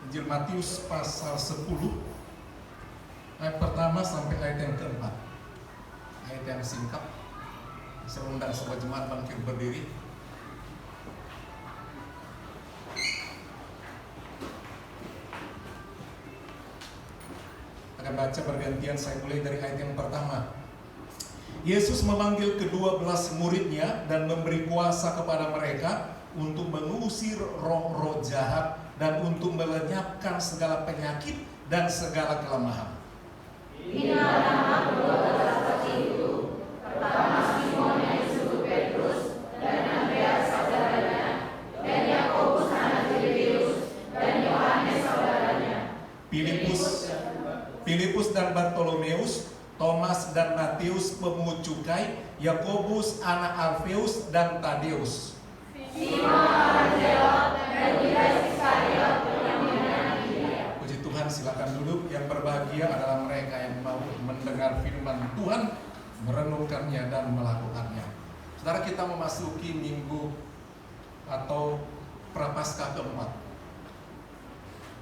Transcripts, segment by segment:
Injil Matius pasal 10 ayat pertama sampai ayat yang keempat. Ayat yang singkat. Saya undang sobat jemaat bangkit berdiri. Akan baca bergantian, saya mulai dari ayat yang pertama. Yesus memanggil kedua belas muridnya dan memberi kuasa kepada mereka untuk mengusir roh-roh jahat dan untuk melenyapkan segala penyakit dan segala kelemahan. Inilah nama kedua belas saksi itu. Pertama Simon yang disebut Petrus, dan Andreas saudaranya, dan Yakobus anak Zebedeus, dan Yohanes saudaranya, Filipus dan Bartolomeus, Thomas dan Matius pemungut cukai, Yakobus anak Alfeus dan Tadeus, Simon orang Zelot, dan Yudas Iskariot yang mengkhianati Dia. Puji Tuhan, silakan duduk. Yang berbahagia adalah mereka yang mau mendengar firman Tuhan, merenungkannya dan melakukannya. Saudara, kita memasuki minggu atau Prapaskah keempat.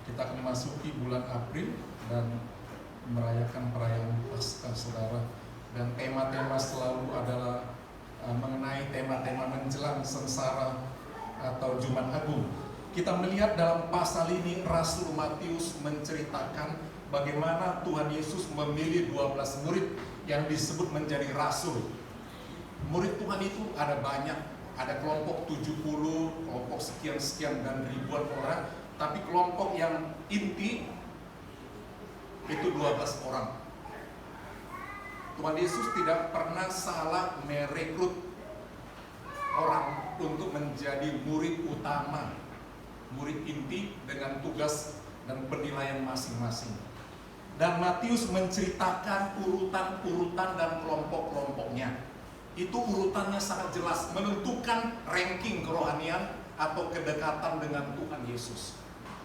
Kita akan memasuki bulan April dan merayakan perayaan Paskah, saudara. Dan tema-tema selalu adalah mengenai tema-tema menjelang sengsara atau Jumat Agung. Kita melihat dalam pasal ini Rasul Matius menceritakan bagaimana Tuhan Yesus memilih 12 murid yang disebut menjadi rasul. Murid Tuhan itu ada banyak, ada kelompok 70, kelompok sekian-sekian dan ribuan orang, tapi kelompok yang inti itu 12 orang. Tuhan Yesus tidak pernah salah merekrut orang untuk menjadi murid utama, murid inti dengan tugas dan penilaian masing-masing. Dan Matius menceritakan urutan-urutan dan kelompok-kelompoknya. Itu urutannya sangat jelas, menentukan ranking kerohanian atau kedekatan dengan Tuhan Yesus.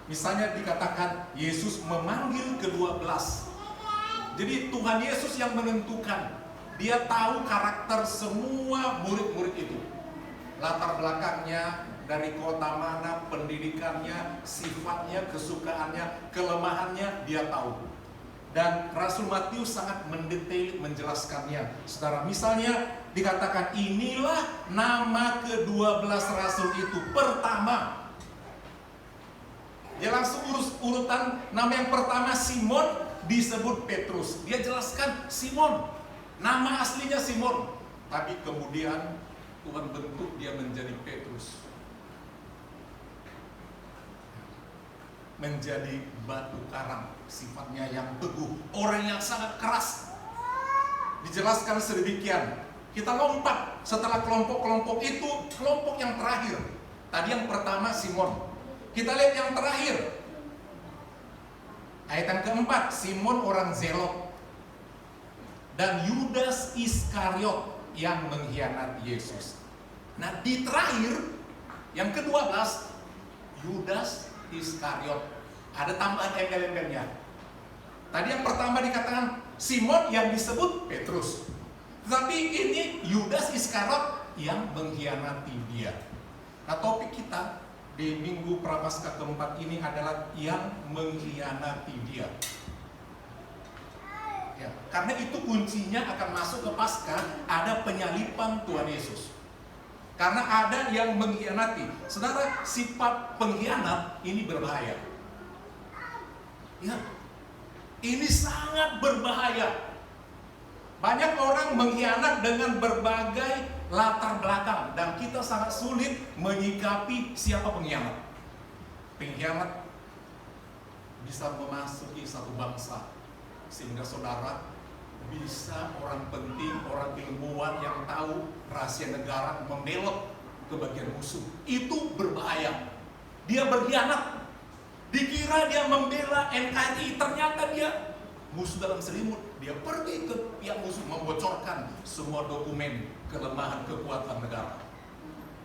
Misalnya dikatakan Yesus memanggil ke-12. Jadi Tuhan Yesus yang menentukan. Dia tahu karakter semua murid-murid itu. Latar belakangnya, dari kota mana, pendidikannya, sifatnya, kesukaannya, kelemahannya, dia tahu. Dan Rasul Matius sangat mendetail menjelaskannya. Saudara, misalnya dikatakan inilah nama ke-12 rasul itu. Pertama, dia langsung urutan nama yang pertama Simon disebut Petrus. Dia jelaskan Simon, nama aslinya Simon. Tapi kemudian Tuhan bentuk dia menjadi Petrus. Menjadi batu karang, sifatnya yang teguh, orang yang sangat keras. Dijelaskan sedemikian. Kita lompat setelah kelompok-kelompok itu, kelompok yang terakhir. Tadi yang pertama Simon. Kita lihat yang terakhir. Ayat yang keempat, Simon orang Zelot dan Yudas Iskariot yang mengkhianati Yesus. Nah, di terakhir yang ke-12, Yudas Iskariot. Ada tambahan embel-embelnya. Tadi yang pertama dikatakan Simon yang disebut Petrus. Tetapi ini Yudas Iskariot yang mengkhianati dia. Nah, topik kita di minggu Prapaskah keempat ini adalah yang mengkhianati dia. Ya, karena itu kuncinya akan masuk ke Paskah, ada penyalipan Tuhan Yesus. Karena ada yang mengkhianati. Saudara, sifat pengkhianat ini berbahaya. Ya, ini sangat berbahaya. Banyak orang mengkhianat dengan berbagai latar belakang dan kita sangat sulit menyikapi siapa pengkhianat. Pengkhianat bisa memasuki satu bangsa sehingga saudara bisa orang penting, orang ilmuwan yang tahu rahasia negara membelot ke bagian musuh. Itu berbahaya. Dia berkhianat. Dikira dia membela NKRI, ternyata dia musuh dalam selimut. Dia pergi ke pihak musuh membocorkan semua dokumen kelemahan kekuatan negara.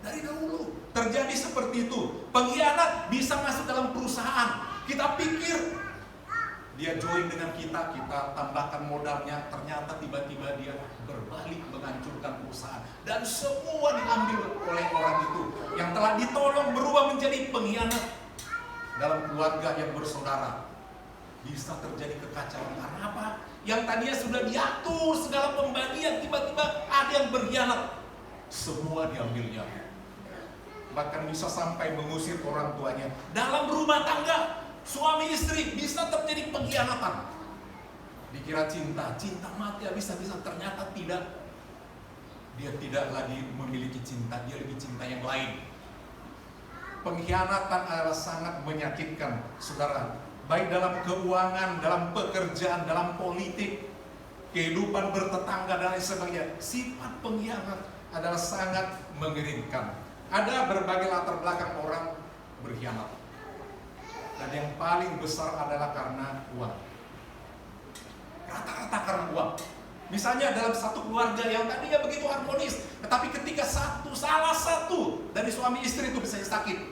Dari dahulu terjadi seperti itu. Pengkhianat bisa masuk dalam perusahaan. Kita pikir dia join dengan kita tambahkan modalnya, ternyata tiba-tiba dia berbalik menghancurkan perusahaan. Dan semua diambil oleh orang itu yang telah ditolong berubah menjadi pengkhianat. dalam keluarga yang bersaudara bisa terjadi kekacauan. Karena apa? Yang tadinya sudah diatur segala pembagian, tiba-tiba ada yang berkhianat, semua diambilnya. Bahkan bisa sampai mengusir orang tuanya. Dalam rumah tangga, suami istri bisa terjadi pengkhianatan. Dikira cinta mati, bisa-bisa ternyata tidak. Dia tidak lagi memiliki cinta, dia lebih cinta yang lain. Pengkhianatan adalah sangat menyakitkan, saudara. Baik dalam keuangan, dalam pekerjaan, dalam politik, kehidupan bertetangga dan lain sebagainya. Sifat pengkhianat adalah sangat mengerikan. Ada berbagai latar belakang orang berkhianat. Dan yang paling besar adalah karena uang. Rata-rata karena uang. Misalnya dalam satu keluarga yang tadinya begitu harmonis, tetapi ketika salah satu dari suami istri itu bisa sakit.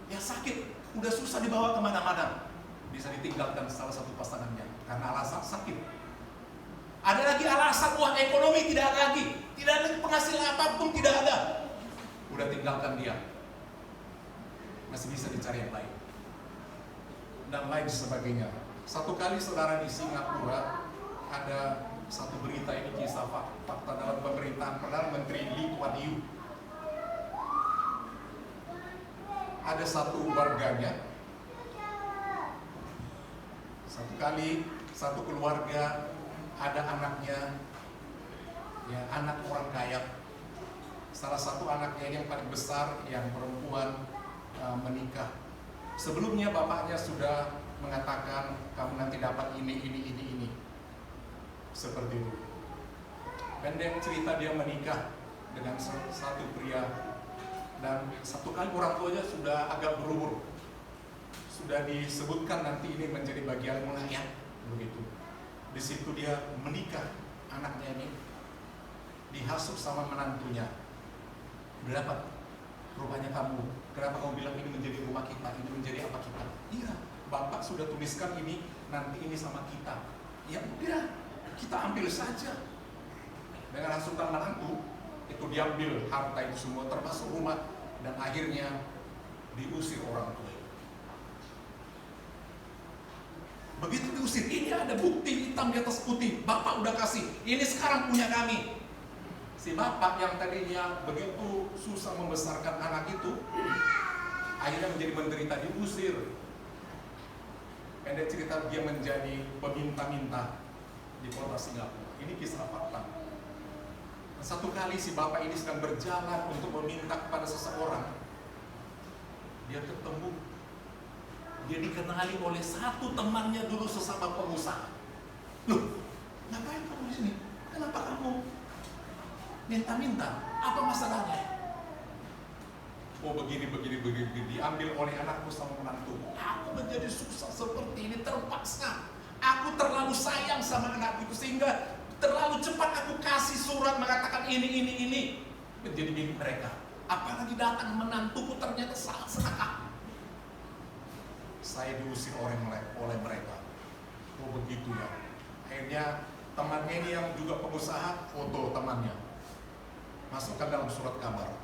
Ya sakit, udah susah dibawa kemana-mana. Bisa ditinggalkan salah satu pasangannya karena alasan sakit. Ada lagi alasan, wah ekonomi tidak ada lagi. Tidak ada penghasilan apapun, tidak ada. Udah tinggalkan dia. Masih bisa dicari yang lain. Dan lain sebagainya. Satu kali saudara di Singapura, ada satu berita, ini kisah fakta dalam pemerintahan Perdana Menteri Lee Kuan Yew. Ada satu warganya, satu kali satu keluarga ada anaknya, ya anak orang kaya. Salah satu anaknya yang paling besar yang perempuan menikah. Sebelumnya bapaknya sudah mengatakan kamu nanti dapat ini. Seperti itu. Pendek cerita, dia menikah dengan satu pria, dan satu kali orang tuanya sudah agak berumur, sudah disebutkan nanti ini menjadi bagian wilayah begitu. Di situ dia menikah, anaknya ini dihasut sama menantunya. Berapa rumahnya kamu? Kenapa kamu bilang ini menjadi rumah kita? Ini menjadi apa kita? Iya, bapak sudah tuliskan ini nanti ini sama kita. Ya udah, kita ambil saja. Dengan hasutan menantu itu diambil harta itu semua termasuk rumah, dan akhirnya diusir orang tua. Begitu diusir, ini ada bukti hitam di atas putih. Bapak udah kasih, ini sekarang punya kami. Si bapak yang tadinya begitu susah membesarkan anak itu, akhirnya menjadi menderita, diusir. Pendek cerita, dia menjadi peminta-minta di kota Singapura. Ini kisah fakta. Satu kali si bapak ini sedang berjalan untuk meminta kepada seseorang. Dia ketemu, dia dikenali oleh satu temannya dulu sesama pengusaha. Loh, ngapain kamu di sini? Kenapa kamu minta-minta? Apa masalahnya? Oh begini, diambil oleh anakku sama menantu. Aku menjadi susah seperti ini terpaksa. Aku terlalu sayang sama anak itu sehingga terlalu cepat aku kasih surat mengatakan ini menjadi milik mereka. Apalagi datang menantuku ternyata salah serakah. Saya diusir oleh mereka. Oh begitu ya. Akhirnya temannya ini yang juga pengusaha, foto temannya, masukkan dalam surat kabar.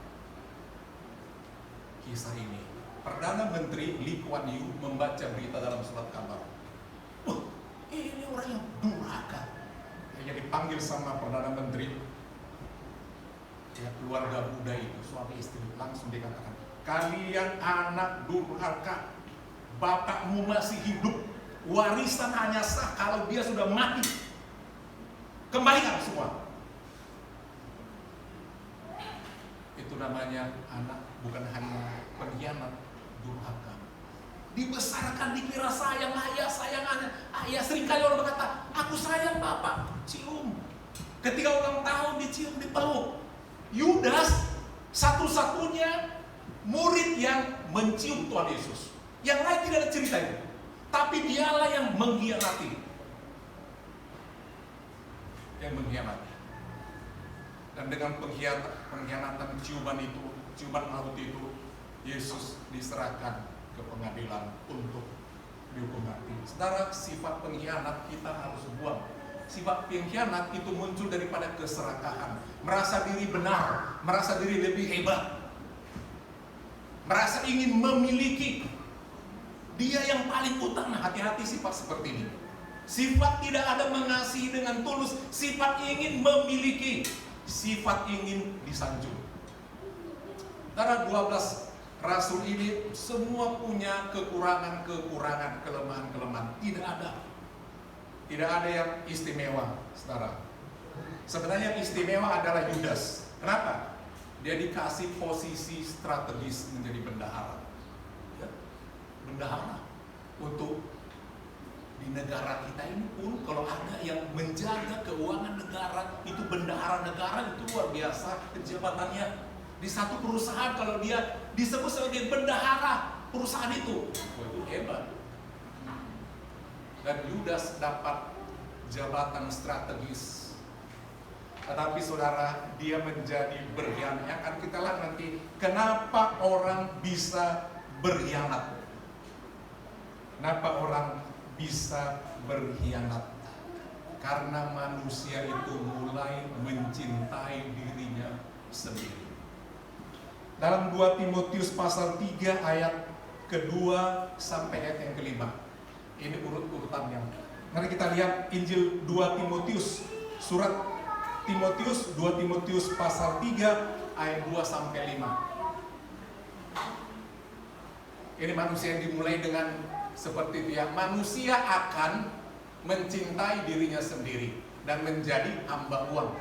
Kisah ini, Perdana Menteri Lee Kuan Yew membaca berita dalam surat kabar. Ini orang yang durhaka. Akhirnya dipanggil sama Perdana Menteri, ya keluarga muda itu, suami istri, langsung dikatakan, kalian anak durhaka, bapakmu masih hidup, warisan hanya sah kalau dia sudah mati. Kembalikan semua. Itu namanya anak, bukan hanya pengkhianat, durhaka. Dibesarkan dikira sayang ayah, sayang anak. Ayah seringkali orang berkata, aku sayang bapak, cium. Ketika ulang tahun dicium, dipeluk. Yudas satu-satunya murid yang mencium Tuhan Yesus. Yang lain tidak ada cerita itu. Tapi dialah yang mengkhianati. Yang mengkhianati. Dan dengan pengkhianatan ciuman itu, ciuman maut itu, Yesus diserahkan ke pengadilan untuk dihukum mati. Saudara, sifat pengkhianat kita harus buang. Sifat pengkhianat itu muncul daripada keserakahan, merasa diri benar, merasa diri lebih hebat. merasa ingin memiliki. Dia yang paling utama. Hati-hati sifat seperti ini. Sifat tidak ada mengasihi dengan tulus, sifat ingin memiliki, sifat ingin disanjung. Karena 12 rasul ini semua punya kekurangan-kekurangan, kelemahan-kelemahan. Tidak ada yang istimewa, saudara. Sebenarnya yang istimewa adalah Yudas. Kenapa? Dia dikasih posisi strategis menjadi bendahara. Ya, bendahara. Untuk di negara kita ini pun kalau ada yang menjaga keuangan negara, itu bendahara negara, itu luar biasa kejabatannya. Di satu perusahaan kalau dia disebut sebagai bendahara perusahaan itu, itu hebat. Dan Yudas dapat jabatan strategis. Tetapi saudara, dia menjadi berkhianat. Yang akan kita lihat nanti, kenapa orang bisa berkhianat? Kenapa orang bisa berkhianat? Karena manusia itu mulai mencintai dirinya sendiri. Dalam 2 Timotius pasal 3 ayat kedua sampai ayat yang kelima. Ini urut-urutannya. Mari kita lihat Injil 2 Timotius, surat Timotius, 2 Timotius pasal 3 ayat 2 sampai 5. Ini manusia yang dimulai dengan seperti itu ya. Manusia akan mencintai dirinya sendiri dan menjadi hamba uang.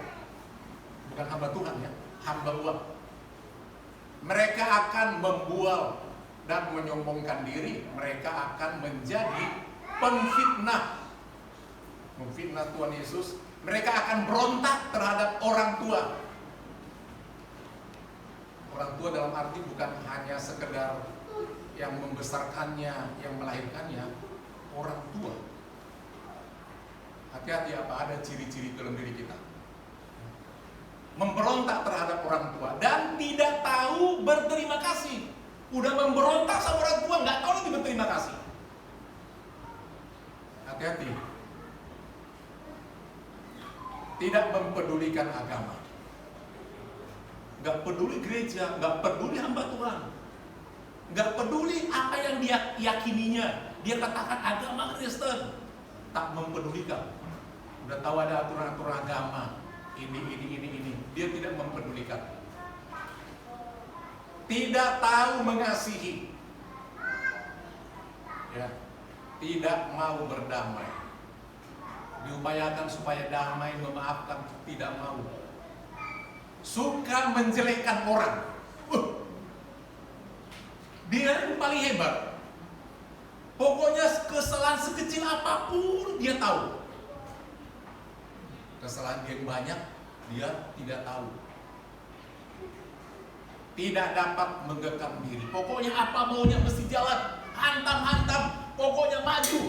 Bukan hamba Tuhan ya, hamba uang. Mereka akan membual dan menyombongkan diri. Mereka akan menjadi penfitnah, memfitnah Tuhan Yesus. Mereka akan berontak terhadap orang tua. Orang tua dalam arti bukan hanya sekedar yang membesarkannya, yang melahirkannya, orang tua. Hati-hati, apa ada ciri-ciri dalam diri kita. Memberontak terhadap orang tua dan tidak tahu berterima kasih. Udah memberontak sama orang tua, nggak tahu lagi berterima kasih. Hati-hati. Tidak mempedulikan agama. Nggak peduli gereja, nggak peduli hamba Tuhan. Nggak peduli apa yang dia yakininya. Dia katakan agama Kristen. Tak mempedulikan. Udah tahu ada aturan-aturan agama. Ini. Dia tidak mempedulikan. Tidak tahu mengasihi. Ya. Tidak mau berdamai. Diupayakan supaya damai, memaafkan, tidak mau. Suka menjelekkan orang. Dia yang paling hebat. Pokoknya kesalahan sekecil apapun dia tahu. Kesalahan dia banyak, dia tidak tahu. Tidak dapat menggekam diri. Pokoknya apa maunya mesti jalan. Hantam-hantam, pokoknya maju.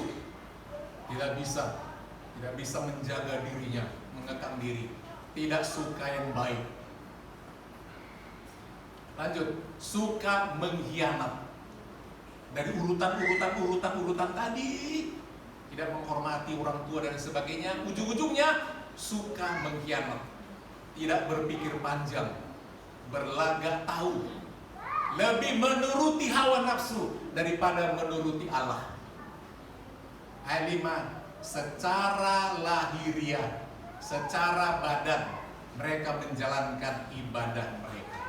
Tidak bisa menjaga dirinya, mengekang diri. Tidak suka yang baik. Lanjut, suka mengkhianat. Dari urutan tadi, tidak menghormati orang tua dan sebagainya, ujung-ujungnya suka mengkhianat. Tidak berpikir panjang, berlagak tahu, lebih menuruti hawa nafsu daripada menuruti Allah. Ayat 5, secara lahiriah, secara badan mereka menjalankan ibadah mereka.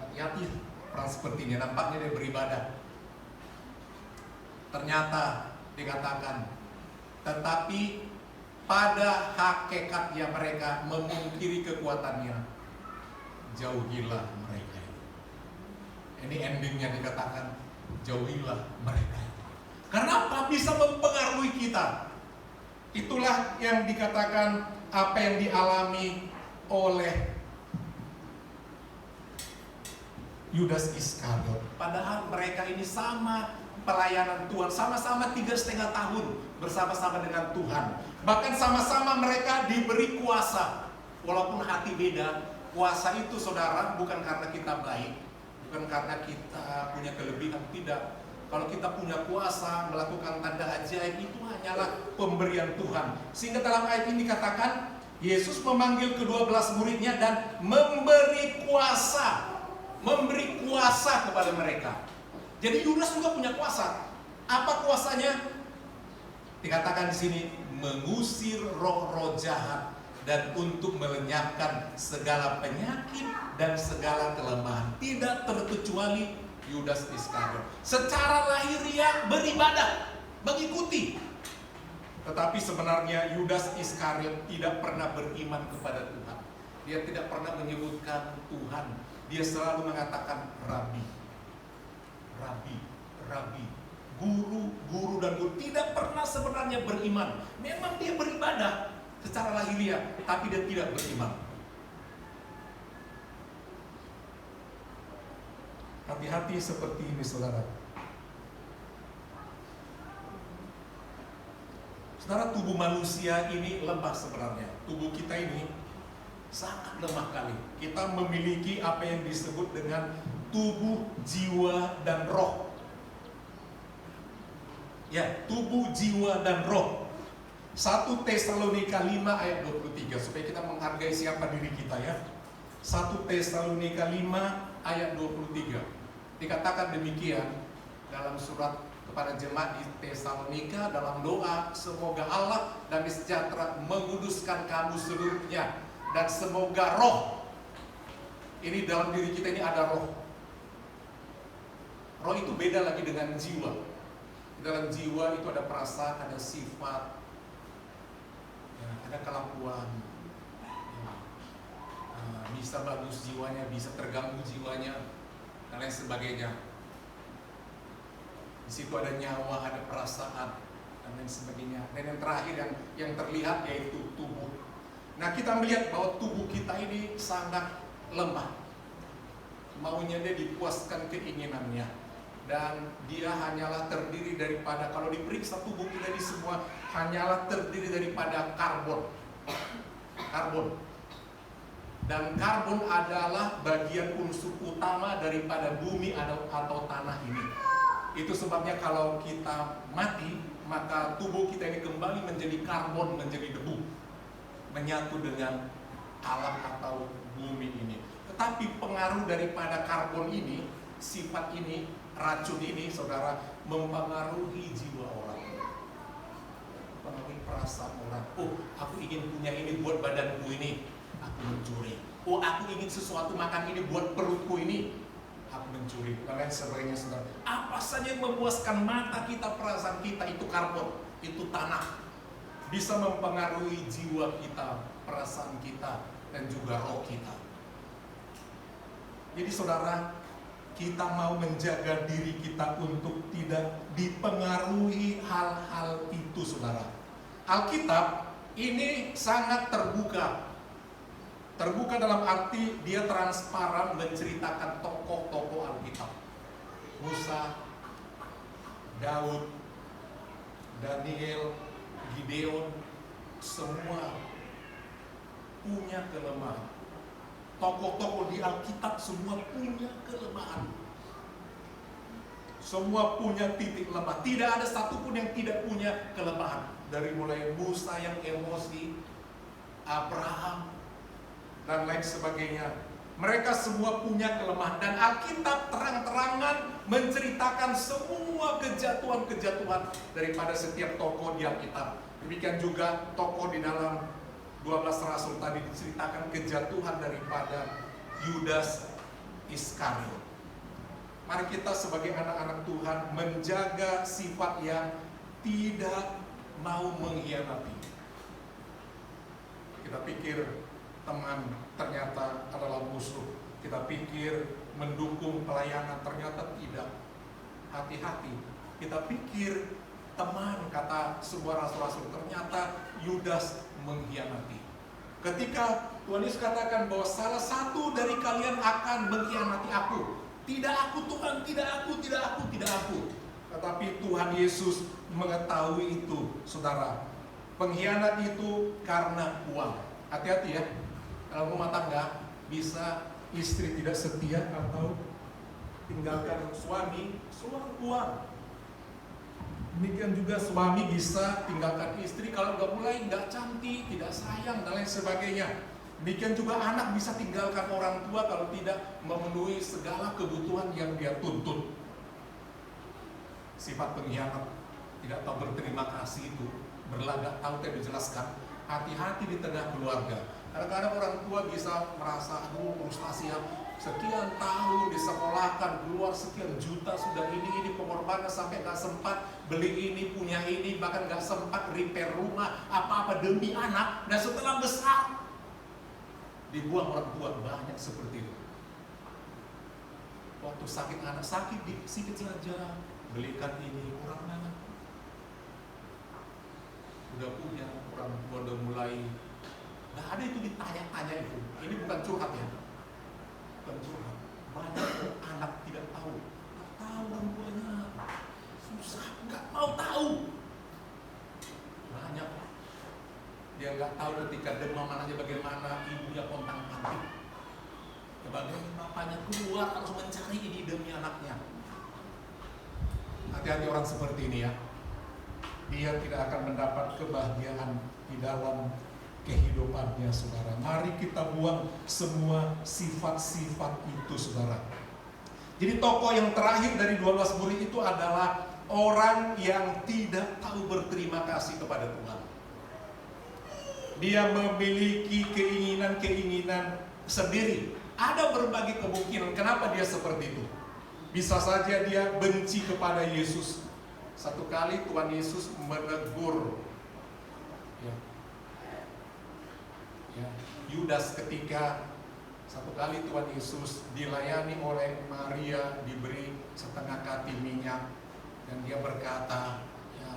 Hati-hati orang seperti ini, nampaknya dia beribadah. Ternyata dikatakan, tetapi pada hakikatnya mereka memungkiri kekuatannya. Jauhilah mereka. Ini endingnya dikatakan, jauhilah mereka. Karena apa? Bisa mempengaruhi kita. Itulah yang dikatakan apa yang dialami oleh Yudas Iskariot. Padahal mereka ini sama pelayanan Tuhan, sama-sama 3,5 tahun bersama-sama dengan Tuhan. Bahkan sama-sama mereka diberi kuasa. Walaupun hati beda, kuasa itu saudara bukan karena kita baik, bukan karena kita punya kelebihan, tidak. Kalau kita punya kuasa melakukan tanda ajaib, itu hanyalah pemberian Tuhan. Sehingga dalam ayat ini dikatakan Yesus memanggil ke-12 muridnya dan memberi kuasa memberi kuasa kepada mereka. Jadi Yudas juga punya kuasa. Apa kuasanya? Dikatakan di sini mengusir roh-roh jahat dan untuk melenyapkan segala penyakit dan segala kelemahan. Tidak terkecuali Yudas Iskariot. Secara lahiriah beribadah, mengikuti. Tetapi sebenarnya Yudas Iskariot tidak pernah beriman kepada Tuhan. Dia tidak pernah menyebutkan Tuhan. Dia selalu mengatakan Rabi, Rabi, Rabi, guru, guru dan guru. Tidak pernah sebenarnya beriman. Memang dia beribadah secara lahiriah, tapi dia tidak beriman. Hati-hati seperti ini, saudara. Saudara, tubuh manusia ini lemah sebenarnya. Tubuh kita ini sangat lemah kali. Kita memiliki apa yang disebut dengan tubuh, jiwa, dan roh. Ya, tubuh, jiwa, dan roh. 1 Tesalonika 5 ayat 23, supaya kita menghargai siapa diri kita ya. 1 Tesalonika 5 ayat 23. Dikatakan demikian dalam surat kepada jemaat di Tesalonika dalam doa, semoga Allah Damai Sejahtera menguduskan kamu seluruhnya, dan semoga roh, ini dalam diri kita ini ada roh. Roh itu beda lagi dengan jiwa. Dalam jiwa itu ada perasaan, ada sifat, ya, ada kelakuan, ya, bisa bagus jiwanya, bisa terganggu jiwanya, dan lain sebagainya. Di situ ada nyawa, ada perasaan, dan lain sebagainya. Dan yang terakhir yang terlihat yaitu tubuh. Nah, kita melihat bahwa tubuh kita ini sangat lemah. Maunya dia dipuaskan keinginannya. Dan dia hanyalah terdiri daripada, kalau diperiksa tubuh kita ini semua hanyalah terdiri daripada karbon. Karbon. Dan karbon adalah bagian unsur utama daripada bumi atau tanah ini. Itu sebabnya kalau kita mati, maka tubuh kita ini kembali menjadi karbon, menjadi debu, menyatu dengan alam atau bumi ini. Tetapi pengaruh daripada karbon ini, sifat ini, racun ini, saudara, mempengaruhi jiwa orang, mempengaruhi perasaan orang. Oh, aku ingin punya ini buat badanku ini, aku mencuri. Oh, aku ingin sesuatu makan ini buat perutku ini, aku mencuri. Dan lain sebagainya, saudara. Apa saja yang memuaskan mata kita, perasaan kita, itu karbon, itu tanah, bisa mempengaruhi jiwa kita, perasaan kita, dan juga roh kita. Jadi saudara, kita mau menjaga diri kita untuk tidak dipengaruhi hal-hal itu, saudara. Alkitab ini sangat terbuka. Terbuka dalam arti dia transparan menceritakan tokoh-tokoh Alkitab. Musa, Daud, Daniel, Gideon, semua punya kelemahan. Tokoh-tokoh di Alkitab semua punya kelemahan. Semua punya titik lemah. Tidak ada satupun yang tidak punya kelemahan. Dari mulai Musa yang emosi, Abraham, dan lain sebagainya. Mereka semua punya kelemahan. Dan Alkitab terang-terangan menceritakan semua kejatuhan-kejatuhan daripada setiap tokoh di Alkitab. Demikian juga tokoh di dalam 12 Rasul tadi diceritakan kejatuhan daripada Yudas Iskariot. Mari kita sebagai anak-anak Tuhan menjaga sifat yang tidak mau mengkhianati. Kita pikir teman ternyata adalah musuh. Kita pikir mendukung pelayanan, ternyata tidak. Hati-hati. Kita pikir teman, kata sebuah rasul-rasul, ternyata Yudas mengkhianati. Ketika Tuhan Yesus katakan bahwa salah satu dari kalian akan mengkhianati aku. Tidak aku Tuhan, tidak aku, tidak aku, tidak aku. Tetapi Tuhan Yesus mengetahui itu, saudara. Pengkhianat itu karena uang. Hati-hati ya. Dalam rumah tangga bisa istri tidak setia atau tinggalkan suami uang. Demikian juga suami bisa tinggalkan istri kalau udah mulai nggak cantik, tidak sayang, dan lain sebagainya. Demikian juga anak bisa tinggalkan orang tua kalau tidak memenuhi segala kebutuhan yang dia tuntut. Sifat pengkhianat, tidak tahu berterima kasih itu berlagak tahu tidak dijelaskan. Hati-hati di tengah keluarga. Kadang-kadang orang tua bisa merasa, aduh frustasi ya, sekian tahun disekolahkan, keluar sekian juta, sudah ini pengorbanan sampai gak sempat beli ini, punya ini, bahkan gak sempat repair rumah, apa-apa demi anak. Dan setelah besar dibuang orang tua. Banyak seperti itu. Waktu sakit anak, sakit sedikit saja, belikan ini, kurang banget. Udah punya, orang tua udah mulai, nggak ada itu ditanya-tanya itu. Ini bukan curhat ya, bukan curhat. Banyak anak tidak tahu, nggak tahu orang tuanya, susah, nggak mau tahu. Banyak. Dia nggak tahu ketika demam anaknya bagaimana, ibunya kontang-kanting. Bagaimana bapaknya keluar harus mencari ini demi anaknya. Hati-hati orang seperti ini ya. Dia tidak akan mendapat kebahagiaan di dalam kehidupannya, saudara. Mari kita buang semua sifat-sifat itu, saudara. Jadi tokoh yang terakhir dari 12 murid itu adalah orang yang tidak tahu berterima kasih kepada Tuhan. Dia memiliki keinginan-keinginan sendiri. Ada berbagai kemungkinan kenapa dia seperti itu. Bisa saja dia benci kepada Yesus. Satu kali Tuhan Yesus menegur Yudas ketika satu kali Tuhan Yesus dilayani oleh Maria, diberi setengah kati minyak, dan dia berkata, ya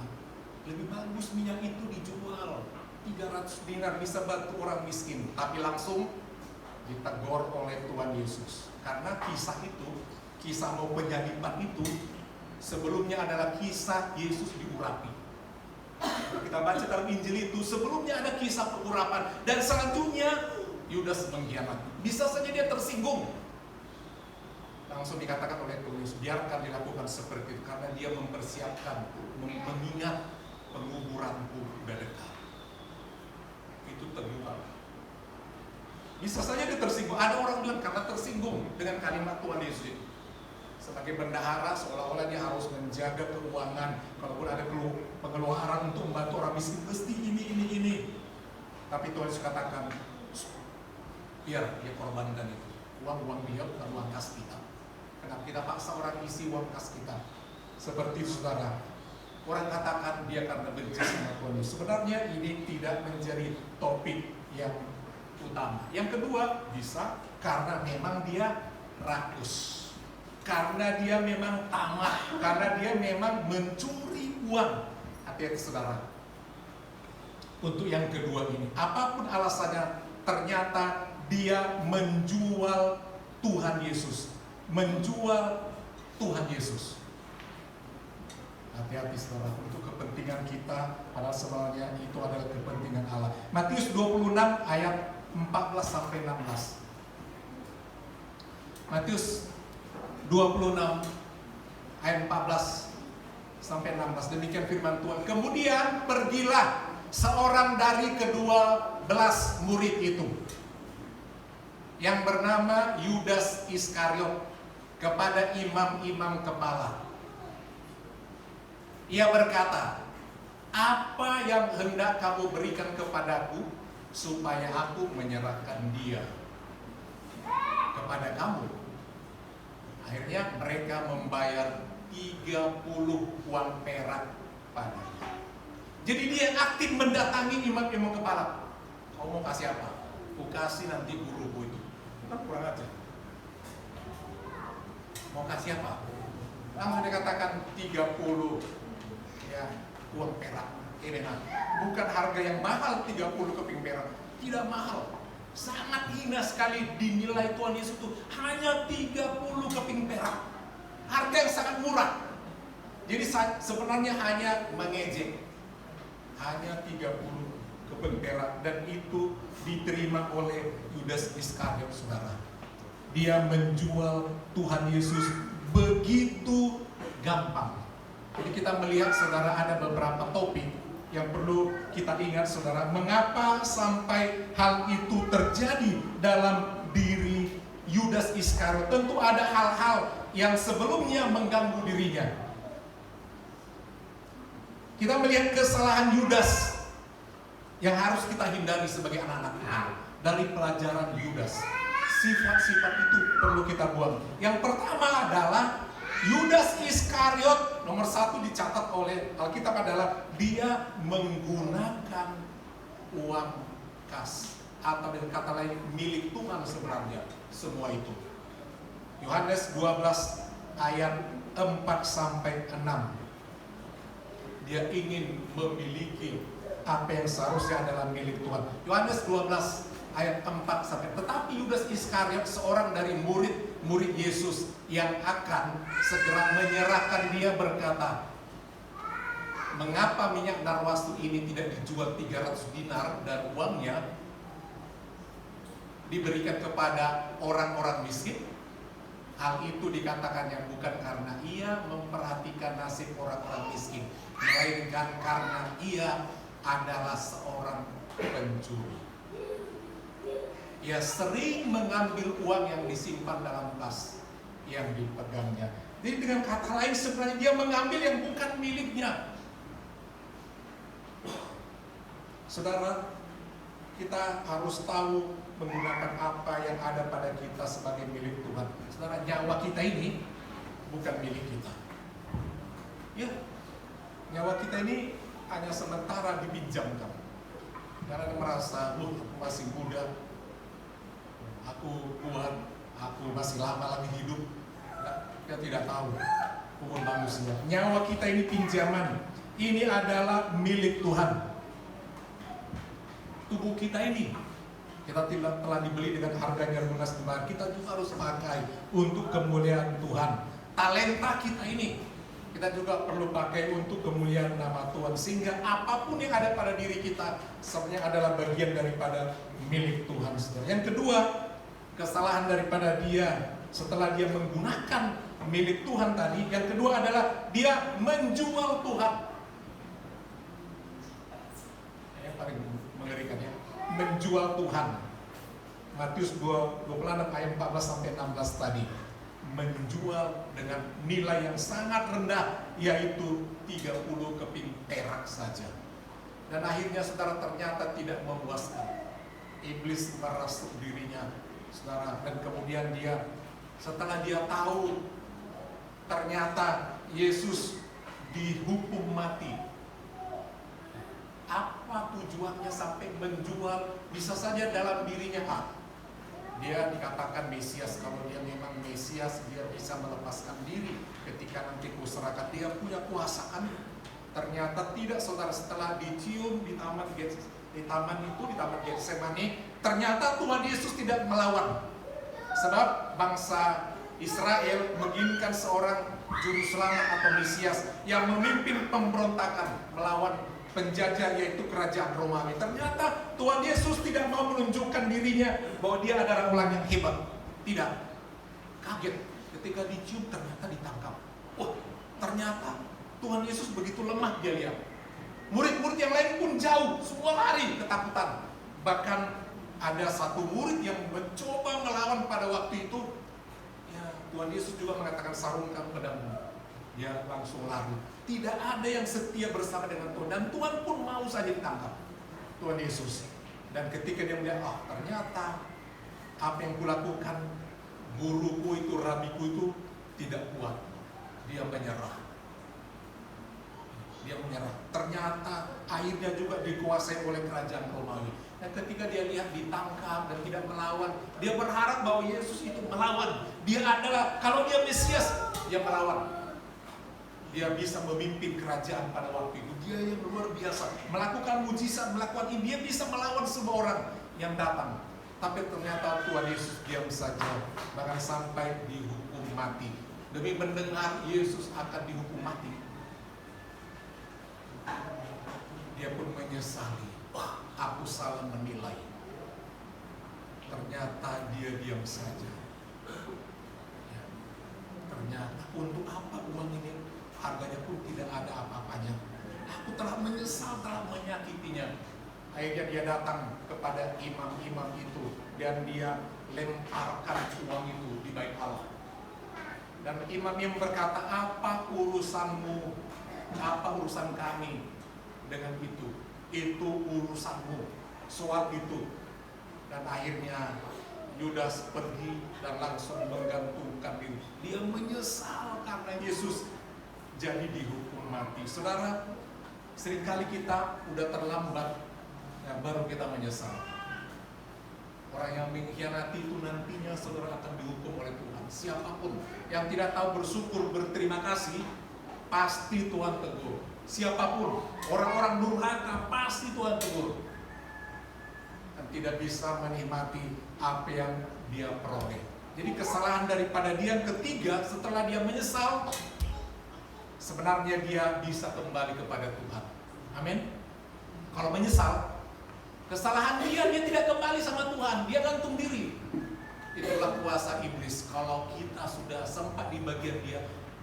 lebih bagus minyak itu dijual 300 dinar, bisa bantu orang miskin. Tapi langsung ditegur oleh Tuhan Yesus. Karena kisah itu, kisah mau penyaliban itu, sebelumnya adalah kisah Yesus diurapi. Kita baca dalam Injil itu, sebelumnya ada kisah pengurapan, dan selanjutnya Yudas mengkhianati. Bisa saja dia tersinggung. Langsung dikatakan oleh Tuhan Yesus, biarkan dilakukan seperti itu, karena dia mempersiapkan, mengingat penguburanku udah dekat. Itu teguran. Bisa saja dia tersinggung. Ada orang bilang karena tersinggung dengan kalimat Tuhan Yesus itu. Sebagai bendahara seolah-olah dia harus menjaga keuangan. Kalaupun ada pengeluaran untuk membantu orang miskin, mesti ini. Tapi Tuhan Yesus katakan, biar dia korbankan itu. Uang dia bukan uang kas kita. Kenapa kita paksa orang isi uang kas kita? Seperti saudara, orang katakan dia karena benci sama Tuhan Yesus. Sebenarnya ini tidak menjadi topik yang utama. Yang kedua, bisa karena memang dia rakus. Karena dia memang tamak, karena dia memang mencuri uang. Hati-hati saudara. Untuk yang kedua ini, apapun alasannya, ternyata dia menjual Tuhan Yesus. Menjual Tuhan Yesus. Hati-hati saudara, untuk kepentingan kita, padahal sebenarnya itu adalah kepentingan Allah. Matius 26 ayat 14 sampai 16. Matius 26 ayat 14 sampai 16. Demikian firman Tuhan. Kemudian pergilah seorang dari ke-12 murid itu, yang bernama Yudas Iskariot, kepada imam-imam kepala. Ia berkata, apa yang hendak kamu berikan kepadaku supaya aku menyerahkan dia kepada kamu? Akhirnya mereka membayar 30 uang perak padanya. Jadi dia aktif mendatangi imam-imam kepala. Kau mau kasih apa? Ku kasih nanti guruku itu. Bukan kurang aja. Mau kasih apa? Langsung dikatakan 30 ya uang perak. Bukan harga yang mahal 30 keping perak. Tidak mahal. Sangat hina sekali dinilai Tuhan Yesus itu hanya 30 keping perak. Harga yang sangat murah. Jadi sebenarnya hanya mengejek. Hanya 30 keping perak, dan itu diterima oleh Yudas Iskariot, saudara. Dia menjual Tuhan Yesus begitu gampang. Jadi kita melihat saudara ada beberapa topik yang perlu kita ingat saudara, mengapa sampai hal itu terjadi dalam diri Yudas Iskariot. Tentu ada hal-hal yang sebelumnya mengganggu dirinya. Kita melihat kesalahan Yudas yang harus kita hindari sebagai anak-anak Tuhan. Dari pelajaran Yudas, sifat-sifat itu perlu kita buang. Yang pertama adalah Yudas Iskariot, nomor 1 dicatat oleh Alkitab adalah dia menggunakan uang kas, atau dengan kata lain milik Tuhan sebenarnya semua itu. Yohanes 12 ayat 4-6. Dia ingin memiliki apa yang seharusnya adalah milik Tuhan. Yohanes 12 ayat 4. Tetapi Yudas Iskariot, seorang dari murid Yesus yang akan segera menyerahkan dia, berkata, mengapa minyak narwastu ini tidak dijual 300 dinar dan uangnya diberikan kepada orang-orang miskin? Hal itu dikatakannya bukan karena ia memperhatikan nasib orang-orang miskin, melainkan karena ia adalah seorang pencuri. Ia sering mengambil uang yang disimpan dalam tas yang dipegangnya. Jadi dengan kata lain sebenarnya dia mengambil yang bukan miliknya. Saudara, kita harus tahu menggunakan apa yang ada pada kita sebagai milik Tuhan. Saudara, nyawa kita ini bukan milik kita. Ya, nyawa kita ini hanya sementara dipinjamkan. Karena merasa, aku masih muda, aku kuat, aku masih lama lagi hidup. Kita tidak tahu umur manusia. Nyawa kita ini pinjaman. Ini adalah milik Tuhan. Tubuh kita ini kita telah dibeli dengan harganya lunas di mana kita juga harus pakai untuk kemuliaan Tuhan. Talenta kita ini kita juga perlu pakai untuk kemuliaan nama Tuhan, sehingga apapun yang ada pada diri kita sebenarnya adalah bagian daripada milik Tuhan. Yang kedua, kesalahan daripada dia setelah dia menggunakan milik Tuhan tadi, yang kedua adalah dia menjual Tuhan. Yang paling mengerikan ya, menjual Tuhan. Matius 26 ayat 14-16 tadi, menjual dengan nilai yang sangat rendah, yaitu 30 keping perak saja. Dan akhirnya saudara, ternyata tidak memuaskan. Iblis merasuk dirinya, saudara, dan kemudian dia, setelah dia tahu ternyata Yesus dihukum mati, apa tujuannya sampai menjual? Bisa saja dalam dirinya, dia dikatakan Mesias. Kalau dia memang Mesias, dia bisa melepaskan diri ketika nanti kuserakat, dia punya kuasa kan? Ternyata tidak, saudara. Setelah dicium di taman Getsemani, ternyata Tuhan Yesus tidak melawan. Sebab bangsa Israel menginginkan seorang juru selamat atau Mesias yang memimpin pemberontakan melawan penjajah, yaitu kerajaan Romawi. Ternyata Tuhan Yesus tidak mau menunjukkan dirinya bahwa dia adalah orang yang hebat. Tidak. Kaget ketika dicium, ternyata ditangkap. Wah, ternyata Tuhan Yesus begitu lemah, dia lihat. Murid-murid yang lain pun jauh, semua lari ketakutan. Bahkan ada satu murid yang mencoba melawan pada waktu itu. Ya, Tuhan Yesus juga mengatakan, sarungkan pedangmu. Dia langsung lari. Tidak ada yang setia bersama dengan Tuhan, dan Tuhan pun mau saja ditangkap, Tuhan Yesus. Dan ketika dia melihat, ternyata apa yang kulakukan, guruku itu, rabiku itu tidak kuat, dia menyerah. Ternyata akhirnya juga dikuasai oleh kerajaan Romawi. Dan ketika dia lihat ditangkap dan tidak melawan, dia berharap bahwa Yesus itu melawan. Dia adalah, kalau dia Mesias, dia melawan. Dia bisa memimpin kerajaan pada waktu itu. Dia yang luar biasa, melakukan mujizat, melakukan ini. Dia bisa melawan semua orang yang datang. Tapi ternyata Tuhan Yesus diam saja, bahkan sampai dihukum mati. Demi mendengar Yesus akan dihukum mati, dia pun menyesali. Wah, aku salah menilai. Ternyata dia diam saja. Ya. Ternyata untuk apa uang ini? Harganya pun tidak ada apa-apanya. aku telah menyesal telah menyakitinya. Akhirnya dia datang kepada imam-imam itu dan dia lemparkan uang itu di bait Allah. Dan imam-imam berkata, apa urusanmu, apa urusan kami dengan itu? Itu urusanmu, soal itu. Dan akhirnya Yudas pergi dan langsung menggantungkan diri. Dia menyesal karena Yesus jadi dihukum mati. Saudara, seringkali kita udah terlambat, ya, baru kita menyesal. Orang yang mengkhianati itu nantinya saudara akan dihukum oleh Tuhan. Siapapun yang tidak tahu bersyukur, berterima kasih, pasti Tuhan tegur. Siapapun, orang-orang durhaka pasti Tuhan tegur. Dan tidak bisa menikmati apa yang dia peroleh. Jadi kesalahan daripada dia yang ketiga, setelah dia menyesal, sebenarnya dia bisa kembali kepada Tuhan. Amin. Kalau menyesal, kesalahan dia tidak kembali sama Tuhan, dia gantung diri. Itulah kuasa iblis. Kalau kita sudah sempat di bagian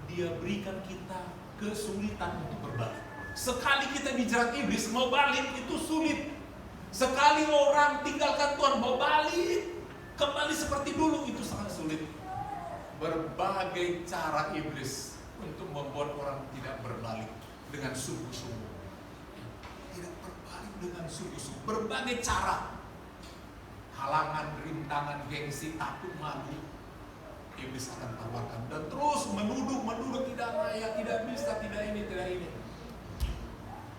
dia berikan kita kesulitan untuk berbalik. Sekali kita dijerat iblis, mau balik itu sulit. Sekali orang tinggalkan Tuhan, mau balik kembali seperti dulu itu sangat sulit. Berbagai cara iblis untuk membuat orang tidak berbalik dengan sungguh-sungguh. Tidak berbalik dengan sungguh-sungguh. Berbagai cara. Halangan, rintangan, gengsi, takut, malu. Iblis akan tawarkan dan terus menuduh tidak layak, tidak bisa, tidak ini.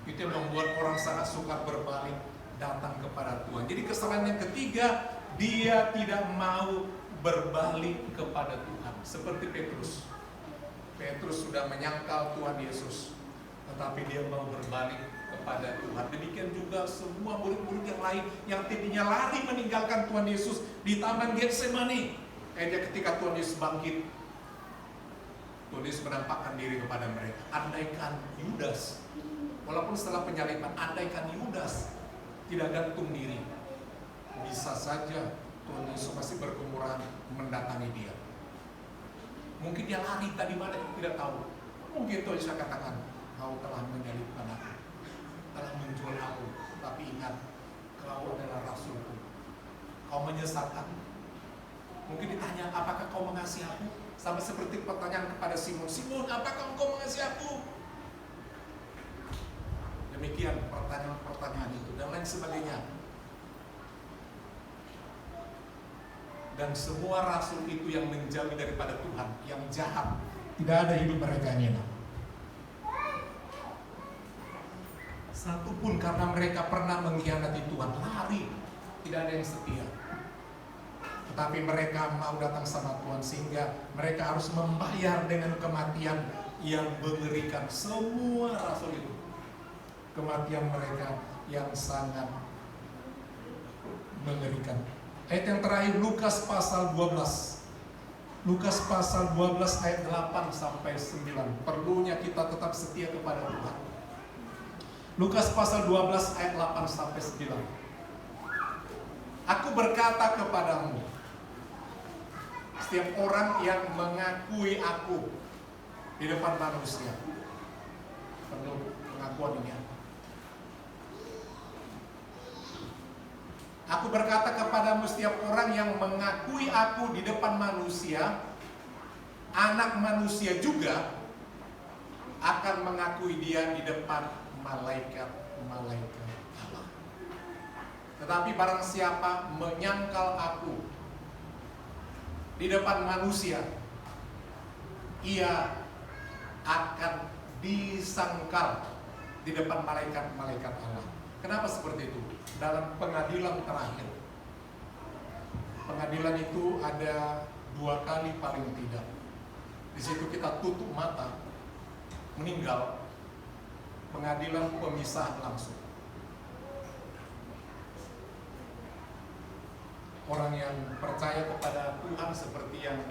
Itu yang membuat orang sangat suka berbalik datang kepada Tuhan. Jadi kesalahan yang ketiga, dia tidak mau berbalik kepada Tuhan. Seperti Petrus. Petrus sudah menyangkal Tuhan Yesus, tetapi dia mau berbalik kepada Tuhan. Demikian juga semua murid-murid yang lain yang tadinya lari meninggalkan Tuhan Yesus di Taman Getsemani. Akhirnya ketika Tuhan Yesus bangkit, Tuhan Yesus menampakkan diri kepada mereka. Andaikan Yudas, walaupun setelah penyaliban, andaikan Yudas tidak gantung diri, bisa saja Tuhan Yesus masih berkemuran mendatangi dia. Mungkin dia lari tadi mana tidak tahu. Mungkin Tuhan Yesus katakan, kau telah menyalibkan aku, telah menjual aku, tapi ingat, kau adalah rasulku. Kau menyesatkan. Mungkin ditanya, apakah kau mengasihi aku? Sama seperti pertanyaan kepada Simon, Simon, apakah engkau mengasihi aku? Demikian pertanyaan-pertanyaan itu dan lain sebagainya. Dan semua rasul itu yang menjauh daripada Tuhan, yang jahat, tidak ada hidup mereka yang enak. Satupun karena mereka pernah mengkhianati Tuhan, lari, tidak ada yang setia. Tetapi mereka mau datang sama Tuhan sehingga mereka harus membayar dengan kematian yang mengerikan. Semua rasul itu, kematian mereka yang sangat mengerikan. Ayat yang terakhir, Lukas pasal 12. Lukas pasal 12 ayat 8 sampai 9. Perlunya kita tetap setia kepada Tuhan. Lukas pasal 12 ayat 8 sampai 9. Aku berkata kepadamu, setiap orang yang mengakui aku di depan manusia, perlu pengakuan ini. Aku berkata kepadamu, setiap orang yang mengakui aku di depan manusia, anak manusia juga akan mengakui dia di depan malaikat-malaikat Allah. Tetapi barang siapa menyangkal aku di depan manusia, ia akan disangkal di depan malaikat-malaikat Allah. Kenapa seperti itu? Dalam pengadilan terakhir, pengadilan itu ada 2 kali paling tidak. Di situ kita tutup mata, meninggal, pengadilan pemisahan langsung. Orang yang percaya kepada Tuhan seperti yang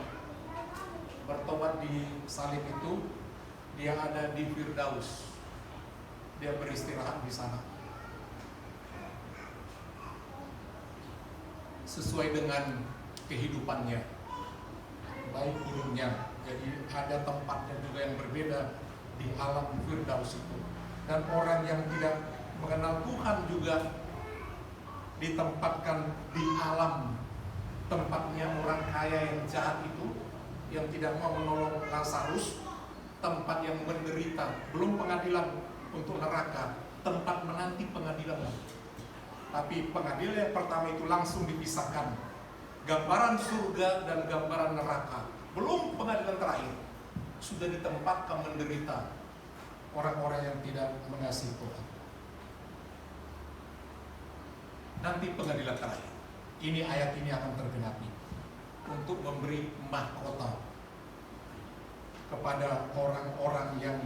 bertobat di salib itu, dia ada di Firdaus, dia beristirahat di sana. Sesuai dengan kehidupannya, baik buruknya. Jadi ada tempatnya juga yang berbeda di alam Firdaus itu. Dan orang yang tidak mengenal Tuhan juga ditempatkan di alam tempatnya orang kaya yang jahat itu, yang tidak mau menolong Lazarus, tempat yang menderita, belum pengadilan untuk neraka, tempat menanti pengadilan. Tapi pengadilan yang pertama itu langsung dipisahkan, gambaran surga dan gambaran neraka, belum pengadilan terakhir, sudah ditempatkan menderita orang-orang yang tidak mengasihi Tuhan. Nanti pengadilan terakhir, ini ayat ini akan tergenapi untuk memberi mahkota kepada orang-orang yang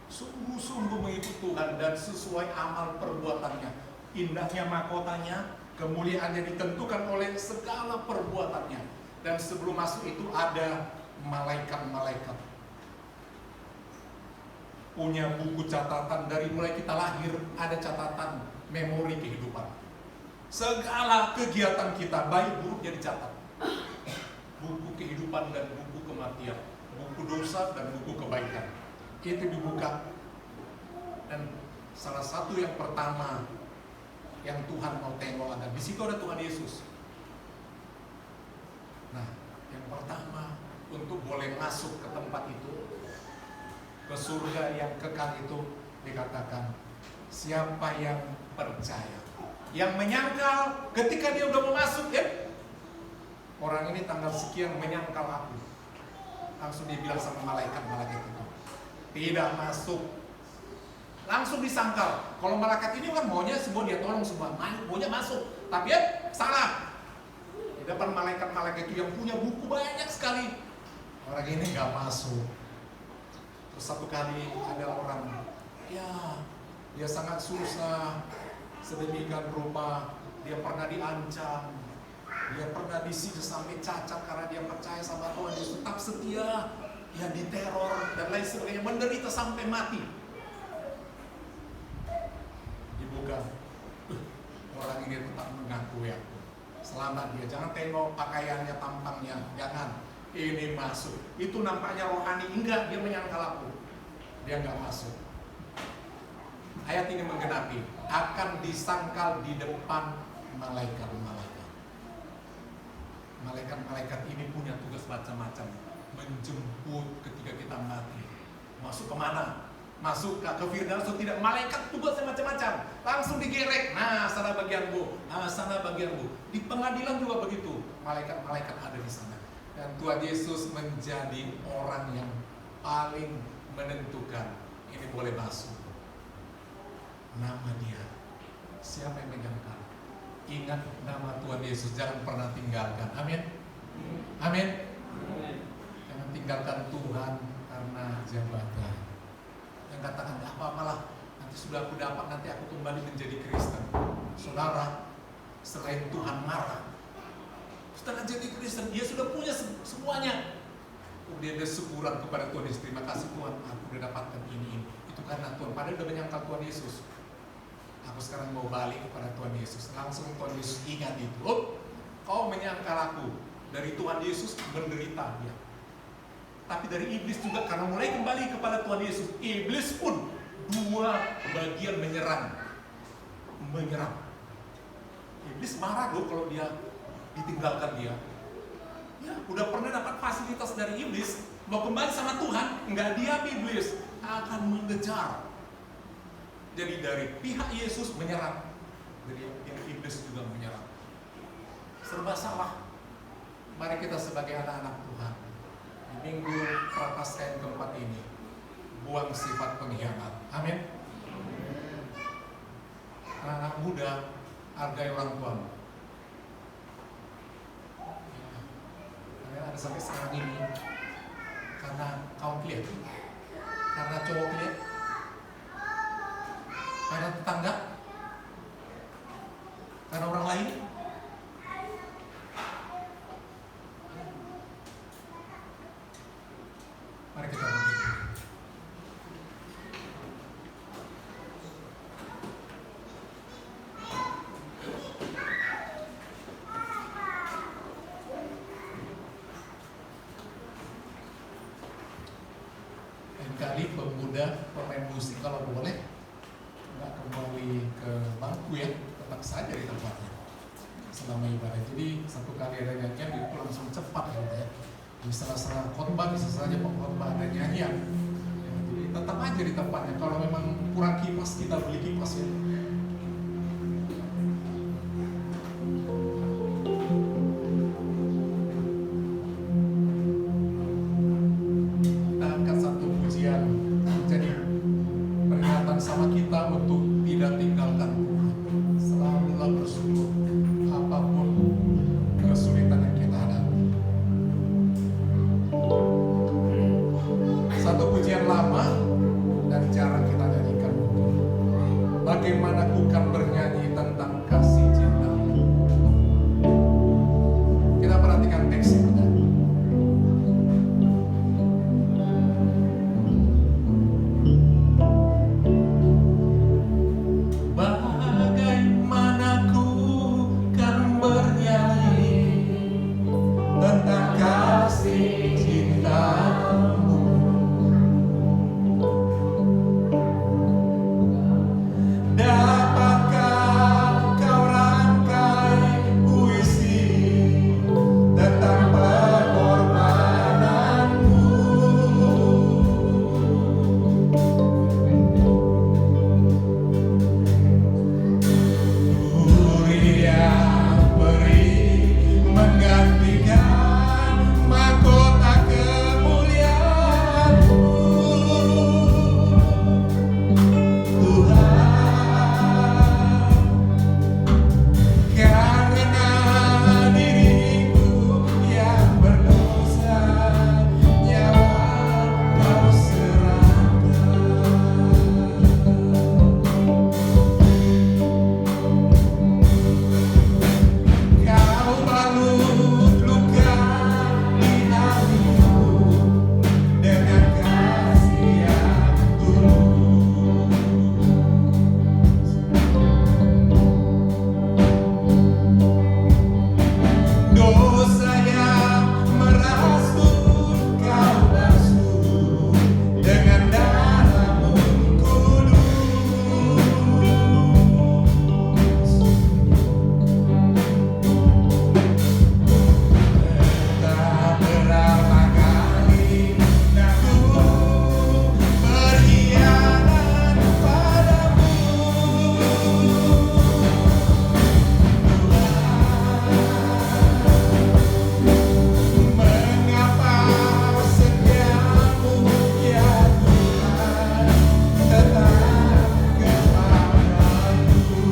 sungguh-sungguh mengikuti Tuhan dan sesuai amal perbuatannya. Indahnya mahkotanya, kemuliaannya ditentukan oleh segala perbuatannya. Dan sebelum masuk itu ada malaikat-malaikat punya buku catatan. Dari mulai kita lahir ada catatan memori kehidupan. Segala kegiatan kita baik buruknya dicatat. Buku kehidupan dan buku kematian, buku dosa dan buku kebaikan, itu dibuka. Dan salah satu yang pertama yang Tuhan mau tengok ada di situ, ada Tuhan Yesus. Nah, yang pertama untuk boleh masuk ke tempat itu, ke surga yang kekal itu, dikatakan siapa yang percaya, yang menyangkal ketika dia udah mau masuk, ya orang ini tanggal sekian menyangkal aku, langsung dia bilang sama malaikat-malaikat itu, tidak masuk, langsung disangkal. Kalau malaikat ini kan maunya semua dia tolong semua, maunya masuk, tapi ya salah. Di depan malaikat-malaikat itu yang punya buku banyak sekali, orang ini nggak masuk. Terus satu kali ada orang, ya dia sangat susah, sedemikian rupa, dia pernah diancam, dia pernah disiksa sampai cacat karena dia percaya sama Tuhan, dia tetap setia, ya diteror dan lain sebagainya, menderita sampai mati. Dibuka, orang ini tetap mengaku ya, selamat dia, jangan tengok pakaiannya, tampangnya, jangan. Ini masuk, itu nampaknya rohani, enggak, dia menyangkal aku, dia enggak masuk. Ayat ini menggenapi, akan disangkal di depan malaikat-malaikat. Malaikat-malaikat ini punya tugas macam-macam, menjemput ketika kita mati. Masuk kemana? Masuk ke Firdaus atau tidak? Malaikat tugasnya macam-macam, langsung digerek. Nah, sana bagianmu, nah sana bagianmu. Di pengadilan juga begitu, malaikat-malaikat ada di sana. Dan Tuhan Yesus menjadi orang yang paling menentukan ini boleh masuk. Nama dia, siapa yang megangkan? Ingat nama Tuhan Yesus, jangan pernah tinggalkan. Amin. Amin. Jangan tinggalkan Tuhan karena jabatan. Yang katakan gak apa-apa lah, nanti sudah aku dapat, nanti aku kembali menjadi Kristen. Saudara, selain Tuhan marah, setelah jadi Kristen, dia sudah punya semuanya. Kemudian dia syukuran kepada Tuhan Yesus, terima kasih Tuhan, aku sudah dapatkan ini. Itu karena Tuhan, padahal sudah menyangkal Tuhan Yesus. Aku sekarang mau balik kepada Tuhan Yesus. Langsung Tuhan Yesus ingat itu. Oh, kau menyangkal aku. Dari Tuhan Yesus menderita dia. Tapi dari iblis juga, karena mulai kembali kepada Tuhan Yesus, iblis pun dua bagian menyerang. Iblis marah loh kalau dia ditinggalkan dia. Ya, udah pernah dapat fasilitas dari iblis, mau kembali sama Tuhan, enggak, diam iblis akan mengejar. Jadi dari pihak Yesus menyerang, dari yang iblis juga menyerang. Serba salah. Mari kita sebagai anak-anak Tuhan, di minggu Prapaskah yang keempat ini, buang sifat pengkhianat. Amin. Anak muda, hargai orang tuamu. Ada sampai sekarang ini karena kaum kelihatan, karena cowok kelihatan, karena tetangga, karena orang lain. Mari kita berdoa. Lain kali pemuda, pemain musik kalau boleh nggak kembali ke bangku ya, tetap saja di tempatnya selama ibadah. Jadi satu kali ada nyanyian itu langsung cepat gitu ya. Di sela-sela khotbah bisa saja pengkhotbah ada nyanyian. Ya, jadi tetap aja di tempatnya. Kalau memang kurang kipas, kita beli kipas ya. Kita angkat satu pujian jadi peringatan sama kita untuk tidak tinggalkan Tuhan. Selalulah bersyukur apapun kesulitan yang kita hadapi. Satu pujian lama dan jarang kita nyanyikan. Bagaimana ku kan bernyanyi tentang kasih cinta. Kita perhatikan teksnya. Bagaimana ku kan bernyanyi tentang kasih cintamu. Dapatkah kau rangkai puisi tentang pengorbananmu? Uriah beri menggantikan mahkota kemuliaan-Mu, Tuhan. Karena diriku yang berdosa, nyawa Kau serahkan. Kau balut luka di hatiku dengan kasih yang tulus. Dosa yang merasuk Kau basuh dengan darah-Mu kudus. Tak berapa kali aku berkhianat padamu, mengapa setiamu ya Tuhan tetap kepadaku.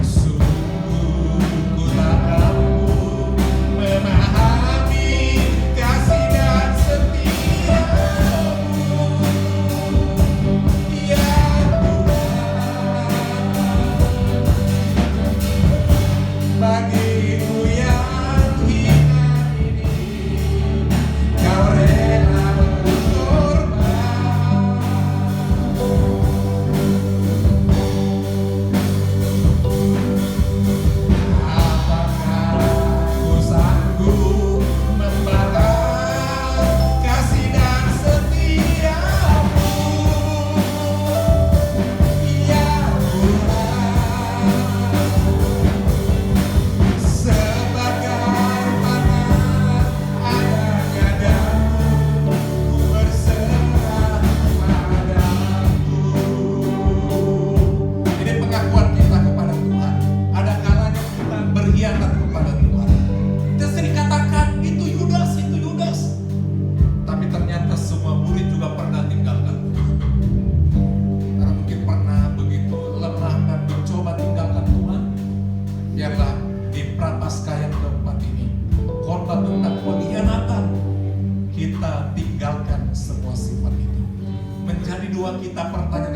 Sungguh ku tak mampu memahami kasih dan setia-Mu, ya Tuhan. Bagiku yang hina ini Kau rela berkorban. Apakah ku sanggup membalas kasih dan setia-Mu, ya Tuhan. Sebagai mana adanya damu, ku berserah padamu. Ini pengakuan kita kepada Tuhan. Ada kalanya kita berkhianat kepada Tuhan. Kita sering katakan itu Yudas, itu Yudas. Tapi ternyata semua murid juga pernah tinggalkan Tuhan. Karena mungkin pernah begitu lemah dan mencoba tinggalkan Tuhan. Biarlah di Prapaskah yang keempat ini, khotbah tentang pengkhianatan, kita tinggalkan semua sifat itu. Menjadi dua kita pertanyaan